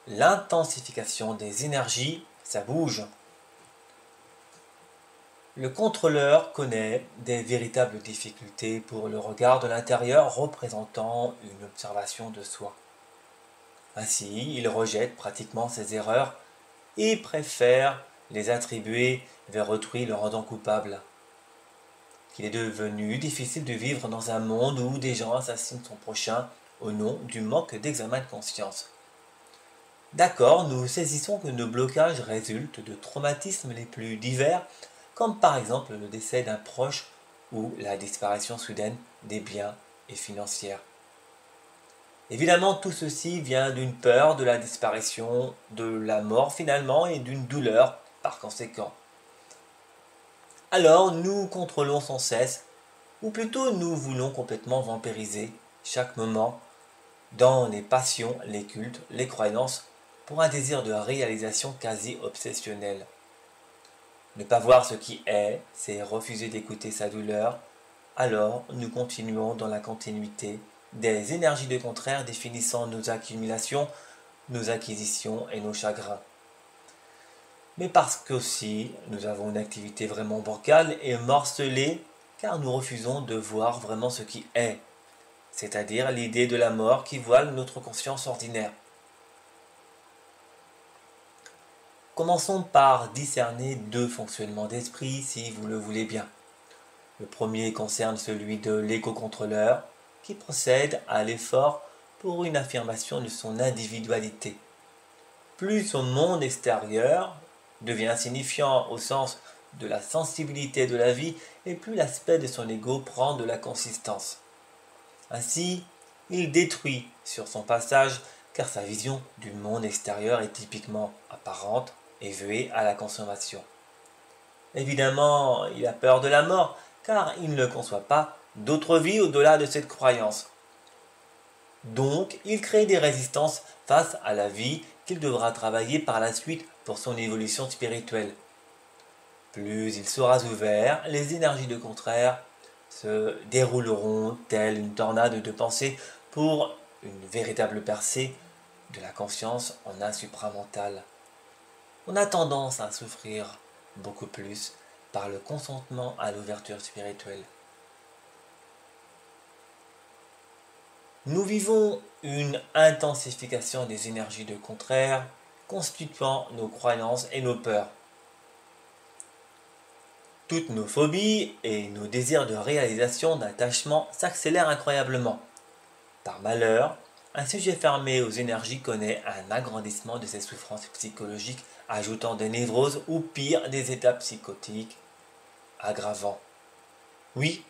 l'intensification des énergies, ça bouge. Le contrôleur connaît des véritables difficultés pour le regard de l'intérieur représentant une observation de soi. Ainsi, il rejette pratiquement ses erreurs et préfère les attribuer vers autrui le rendant coupable. Il est devenu difficile de vivre dans un monde où des gens assassinent son prochain au nom du manque d'examen de conscience. D'accord, nous saisissons que nos blocages résultent de traumatismes les plus divers, comme par exemple le décès d'un proche ou la disparition soudaine des biens et financières. Évidemment, tout ceci vient d'une peur de la disparition, de la mort finalement, et d'une douleur par conséquent. Alors nous contrôlons sans cesse, ou plutôt nous voulons complètement vampiriser chaque moment dans les passions, les cultes, les croyances, pour un désir de réalisation quasi obsessionnel. Ne pas voir ce qui est, c'est refuser d'écouter sa douleur, alors nous continuons dans la continuité des énergies de contraire définissant nos accumulations, nos acquisitions et nos chagrins. Mais parce qu'aussi nous avons une activité vraiment bancale et morcelée, car nous refusons de voir vraiment ce qui est, c'est-à-dire l'idée de la mort qui voile notre conscience ordinaire. Commençons par discerner deux fonctionnements d'esprit si vous le voulez bien. Le premier concerne celui de l'égo-contrôleur qui procède à l'effort pour une affirmation de son individualité. Plus son monde extérieur devient insignifiant au sens de la sensibilité de la vie et plus l'aspect de son ego prend de la consistance. Ainsi, il détruit sur son passage car sa vision du monde extérieur est typiquement apparente et vouée à la consommation. Évidemment, il a peur de la mort car il ne conçoit pas d'autre vie au-delà de cette croyance. Donc, il crée des résistances face à la vie qu'il devra travailler par la suite pour son évolution spirituelle. Plus il sera ouvert, les énergies de contraire se dérouleront telles une tornade de pensée pour une véritable percée de la conscience en un supramental. On a tendance à souffrir beaucoup plus par le consentement à l'ouverture spirituelle. Nous vivons une intensification des énergies de contraire, constituant nos croyances et nos peurs. Toutes nos phobies et nos désirs de réalisation d'attachement s'accélèrent incroyablement. Par malheur, un sujet fermé aux énergies connaît un agrandissement de ses souffrances psychologiques, ajoutant des névroses ou pire des états psychotiques aggravants. Oui,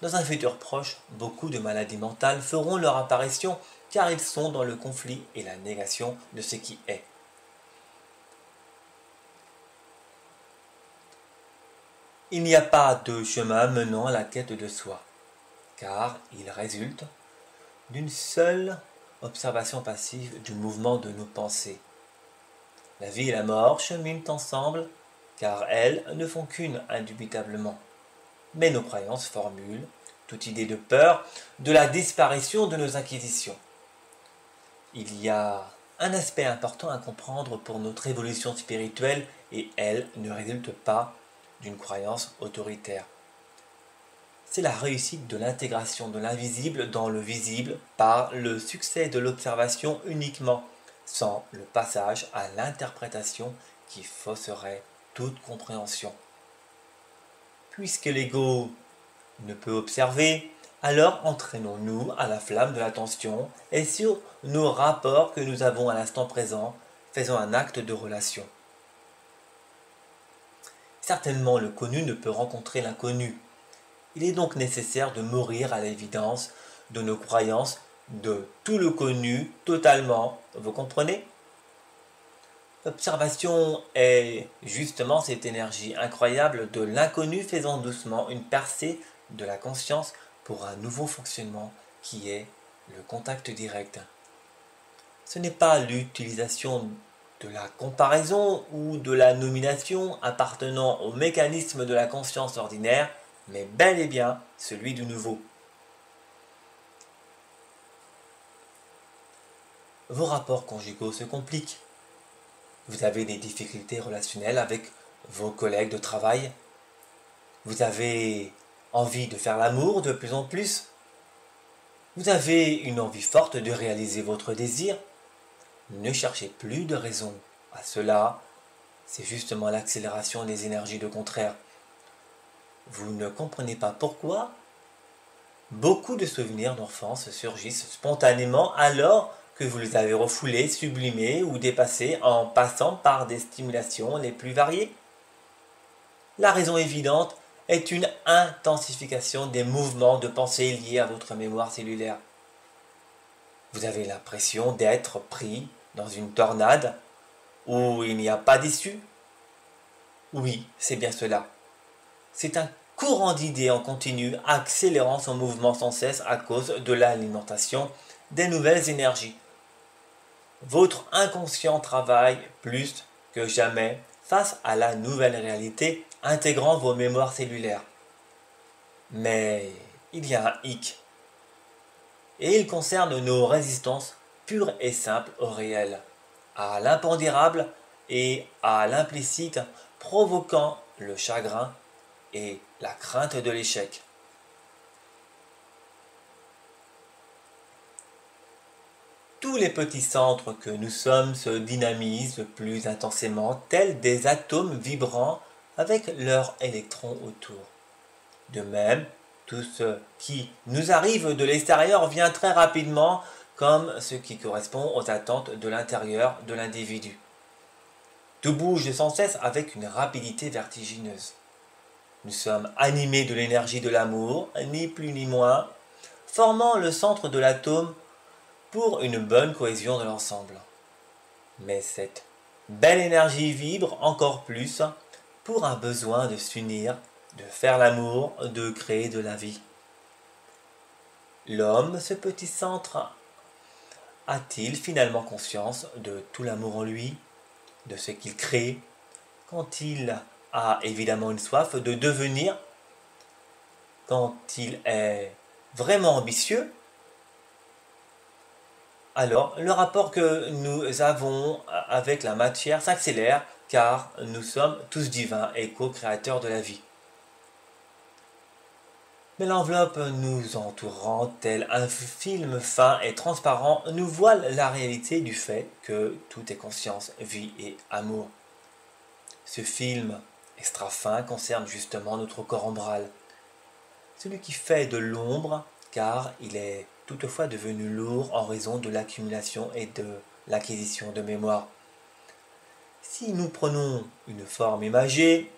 dans un futur proche, beaucoup de maladies mentales feront leur apparition car ils sont dans le conflit et la négation de ce qui est. Il n'y a pas de chemin menant à la quête de soi, car il résulte d'une seule observation passive du mouvement de nos pensées. La vie et la mort cheminent ensemble, car elles ne font qu'une indubitablement. Mais nos croyances formulent toute idée de peur de la disparition de nos acquisitions. Il y a un aspect important à comprendre pour notre évolution spirituelle et elle ne résulte pas d'une croyance autoritaire. C'est la réussite de l'intégration de l'invisible dans le visible par le succès de l'observation uniquement, sans le passage à l'interprétation qui fausserait toute compréhension. Puisque l'ego ne peut observer, alors entraînons-nous à la flamme de l'attention et sur nos rapports que nous avons à l'instant présent, faisons un acte de relation. Certainement le connu ne peut rencontrer l'inconnu. Il est donc nécessaire de mourir à l'évidence de nos croyances, de tout le connu totalement. Vous comprenez ? L'observation est justement cette énergie incroyable de l'inconnu faisant doucement une percée de la conscience pour un nouveau fonctionnement qui est le contact direct. Ce n'est pas l'utilisation de la comparaison ou de la nomination appartenant au mécanisme de la conscience ordinaire, mais bel et bien celui du nouveau. vos rapports conjugaux se compliquent. Vous avez des difficultés relationnelles avec vos collègues de travail. Vous avez envie de faire l'amour de plus en plus. Vous avez une envie forte de réaliser votre désir. Ne cherchez plus de raison à cela. C'est justement l'accélération des énergies de contraire. Vous ne comprenez pas pourquoi beaucoup de souvenirs d'enfance surgissent spontanément alors que vous les avez refoulés, sublimés ou dépassés en passant par des stimulations les plus variées. La raison évidente est une intensification des mouvements de pensée liés à votre mémoire cellulaire. Vous avez l'impression d'être pris dans une tornade où il n'y a pas d'issue. Oui, c'est bien cela. C'est un courant d'idées en continu accélérant son mouvement sans cesse à cause de l'alimentation des nouvelles énergies. Votre inconscient travaille plus que jamais face à la nouvelle réalité intégrant vos mémoires cellulaires. Mais il y a un hic. Et il concerne nos résistances pures et simples au réel, à l'impondérable et à l'implicite, provoquant le chagrin et la crainte de l'échec. Tous les petits centres que nous sommes se dynamisent plus intensément, tels des atomes vibrants avec leurs électrons autour. De même, tout ce qui nous arrive de l'extérieur vient très rapidement, comme ce qui correspond aux attentes de l'intérieur de l'individu. Tout bouge sans cesse avec une rapidité vertigineuse. Nous sommes animés de l'énergie de l'amour, ni plus ni moins, formant le centre de l'atome pour une bonne cohésion de l'ensemble. Mais cette belle énergie vibre encore plus pour un besoin de s'unir, de faire l'amour, de créer de la vie. L'homme, ce petit centre, a-t-il finalement conscience de tout l'amour en lui, de ce qu'il crée, quand il a évidemment une soif de devenir, quand il est vraiment ambitieux, alors le rapport que nous avons avec la matière s'accélère car nous sommes tous divins et co-créateurs de la vie. Mais l'enveloppe nous entourant, tel un film fin et transparent, nous voile la réalité du fait que tout est conscience, vie et amour. Ce film extra fin concerne justement notre corps ombral, celui qui fait de l'ombre car il est toutefois devenu lourd en raison de l'accumulation et de l'acquisition de mémoire. Si nous prenons une forme imagée,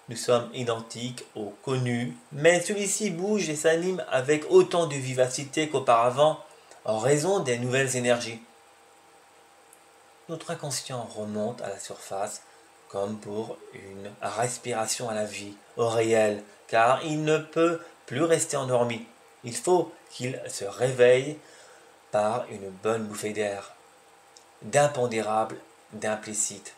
nous sommes identiques au connu, mais celui-ci bouge et s'anime avec autant de vivacité qu'auparavant en raison des nouvelles énergies. Notre inconscient remonte à la surface comme pour une respiration à la vie, au réel, car il ne peut plus rester endormi. Il faut qu'il se réveille par une bonne bouffée d'air, d'impondérable, d'implicite.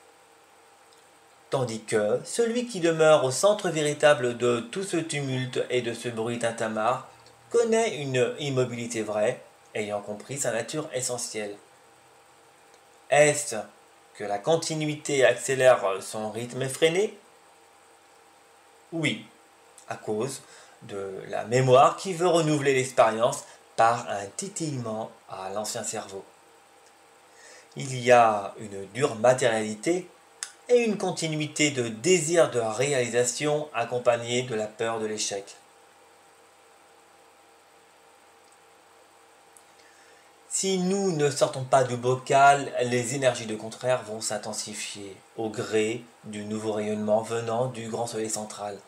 Tandis que celui qui demeure au centre véritable de tout ce tumulte et de ce bruit tintamarre connaît une immobilité vraie, ayant compris sa nature essentielle. Est-ce que la continuité accélère son rythme effréné? Oui, à cause de la mémoire qui veut renouveler l'expérience par un titillement à l'ancien cerveau. Il y a une dure matérialité et une continuité de désir de réalisation accompagnée de la peur de l'échec. Si nous ne sortons pas du bocal, les énergies de contraire vont s'intensifier au gré du nouveau rayonnement venant du grand soleil central.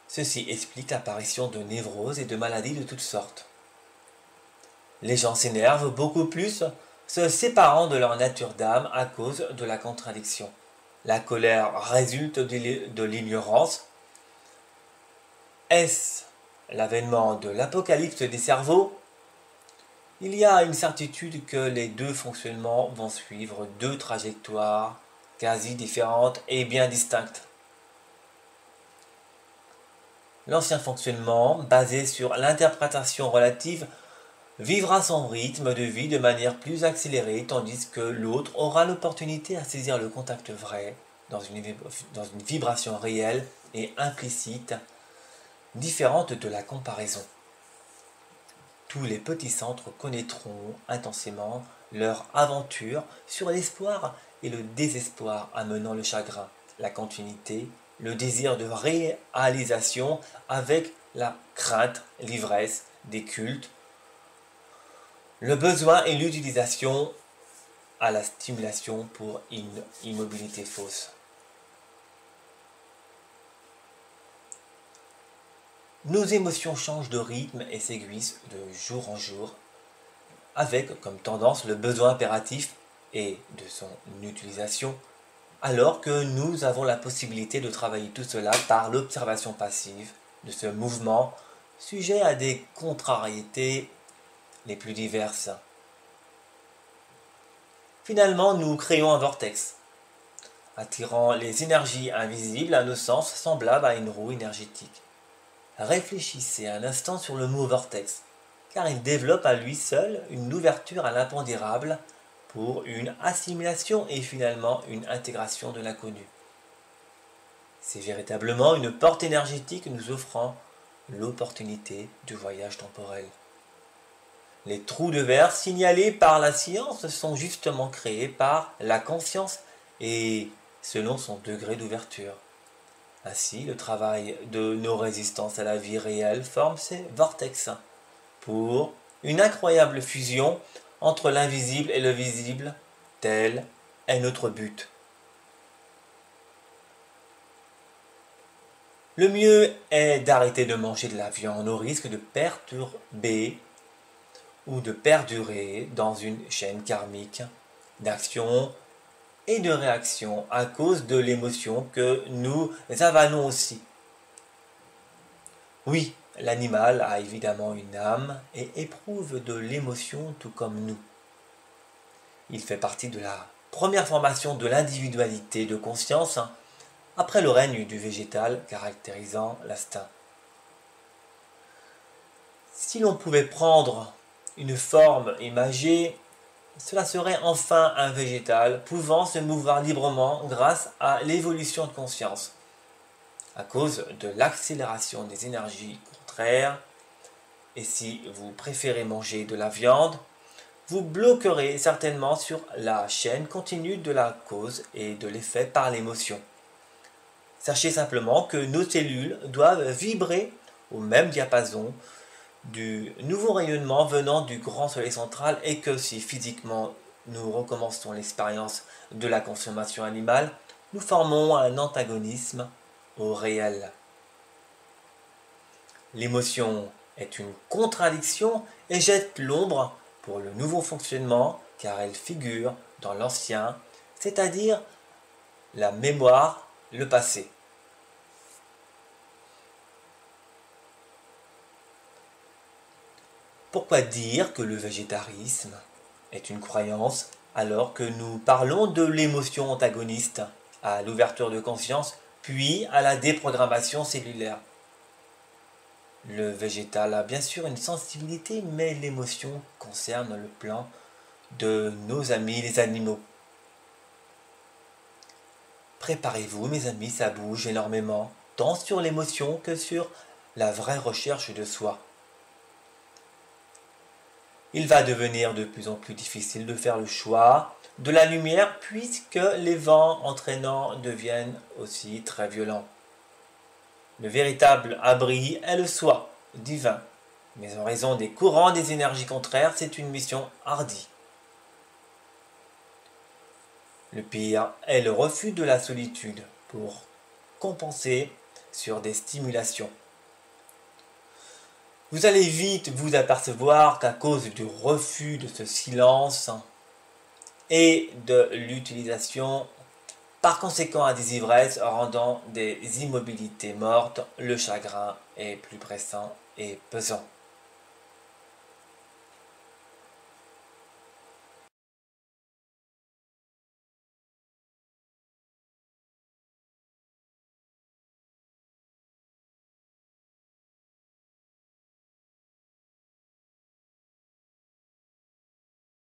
Ceci explique l'apparition de névroses et de maladies de toutes sortes. Les gens s'énervent beaucoup plus, se séparant de leur nature d'âme à cause de la contradiction. La colère résulte de l'ignorance. Est-ce l'avènement de l'apocalypse des cerveaux? Il y a une certitude que les deux fonctionnements vont suivre deux trajectoires quasi différentes et bien distinctes. L'ancien fonctionnement, basé sur l'interprétation relative, vivra son rythme de vie de manière plus accélérée, tandis que l'autre aura l'opportunité à saisir le contact vrai, dans une vibration réelle et implicite, différente de la comparaison. Tous les petits centres connaîtront intensément leur aventure sur l'espoir et le désespoir amenant le chagrin, la continuité, le désir de réalisation avec la crainte, l'ivresse des cultes, le besoin et l'utilisation à la stimulation pour une immobilité fausse. Nos émotions changent de rythme et s'aiguisent de jour en jour, avec comme tendance le besoin impératif et de son utilisation, alors que nous avons la possibilité de travailler tout cela par l'observation passive de ce mouvement, sujet à des contrariétés les plus diverses. Finalement, nous créons un vortex, attirant les énergies invisibles à nos sens semblables à une roue énergétique. Réfléchissez un instant sur le mot vortex, car il développe à lui seul une ouverture à l'impondérable pour une assimilation et finalement une intégration de l'inconnu. C'est véritablement une porte énergétique nous offrant l'opportunité du voyage temporel. Les trous de verre signalés par la science sont justement créés par la conscience et selon son degré d'ouverture. Ainsi, le travail de nos résistances à la vie réelle forme ces vortex pour une incroyable fusion entre l'invisible et le visible, tel est notre but. Le mieux est d'arrêter de manger de la viande au risque de perturber ou de perdurer dans une chaîne karmique d'action et de réaction à cause de l'émotion que nous avalons aussi. Oui, l'animal a évidemment une âme et éprouve de l'émotion tout comme nous. Il fait partie de la première formation de l'individualité de conscience après le règne du végétal caractérisant l'instinct. Si l'on pouvait prendre une forme imagée, cela serait enfin un végétal pouvant se mouvoir librement grâce à l'évolution de conscience. À cause de l'accélération des énergies contraires, et si vous préférez manger de la viande, vous bloquerez certainement sur la chaîne continue de la cause et de l'effet par l'émotion. Sachez simplement que nos cellules doivent vibrer au même diapason du nouveau rayonnement venant du grand soleil central et que si physiquement nous recommençons l'expérience de la consommation animale, nous formons un antagonisme au réel. L'émotion est une contradiction et jette l'ombre pour le nouveau fonctionnement car elle figure dans l'ancien, c'est-à-dire la mémoire, le passé. Pourquoi dire que le végétarisme est une croyance alors que nous parlons de l'émotion antagoniste à l'ouverture de conscience puis à la déprogrammation cellulaire? Le végétal a bien sûr une sensibilité, mais l'émotion concerne le plan de nos amis les animaux. Préparez-vous mes amis, ça bouge énormément, tant sur l'émotion que sur la vraie recherche de soi. Il va devenir de plus en plus difficile de faire le choix de la lumière puisque les vents entraînants deviennent aussi très violents. Le véritable abri est le soi, divin, mais en raison des courants des énergies contraires, c'est une mission hardie. Le pire est le refus de la solitude pour compenser sur des stimulations. Vous allez vite vous apercevoir qu'à cause du refus de ce silence et de l'utilisation, par conséquent à des ivresses rendant des immobilités mortes, le chagrin est plus pressant et pesant.